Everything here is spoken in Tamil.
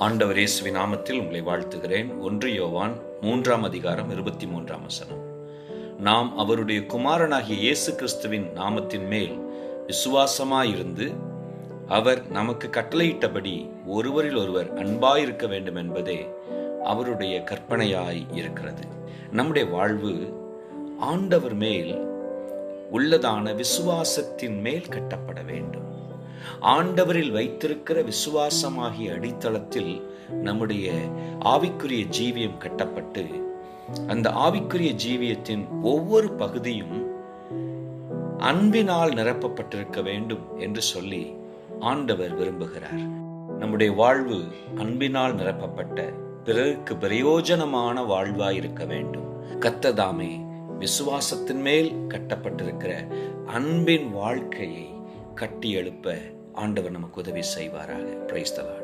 ஆண்டவர் இயேசுவின் நாமத்தில் உங்களை வாழ்த்துகிறேன். 1 யோவான் 3 அதிகாரம் 23 நாம் அவருடைய குமாரனாகிய இயேசு கிறிஸ்துவின் நாமத்தின் மேல் விசுவாசமாயிருந்து அவர் நமக்கு கட்டளையிட்டபடி ஒருவரில் ஒருவர் அன்பாயிருக்க வேண்டும் என்பதே அவருடைய கற்பனையாய் இருக்கிறது. நம்முடைய வாழ்வு ஆண்டவர் மேல் உள்ளதான விசுவாசத்தின் மேல் கட்டப்பட வேண்டும். ஆண்டவரில் வைத்திருக்கிற விசுவாசமாகிய அடித்தளத்தில் நம்முடைய ஆவிக்குரிய ஜீவியம் கட்டப்பட்டு அந்த ஆவிக்குரிய ஜீவியத்தின் ஒவ்வொரு பகுதியும் அன்பினால் நிரப்பப்பட்டிருக்க வேண்டும் என்று சொல்லி ஆண்டவர் விரும்புகிறார். நம்முடைய வாழ்வு அன்பினால் நிரப்பப்பட்ட பிறருக்கு பிரயோஜனமான வாழ்வாயிருக்க வேண்டும். கர்த்தர் விசுவாசத்தின் மேல் கட்டப்பட்டிருக்கிற அன்பின் வாழ்க்கையை கட்டி எழுப்ப ஆண்டவர் நமக்கு உதவி செய்வாராக. Praise the Lord.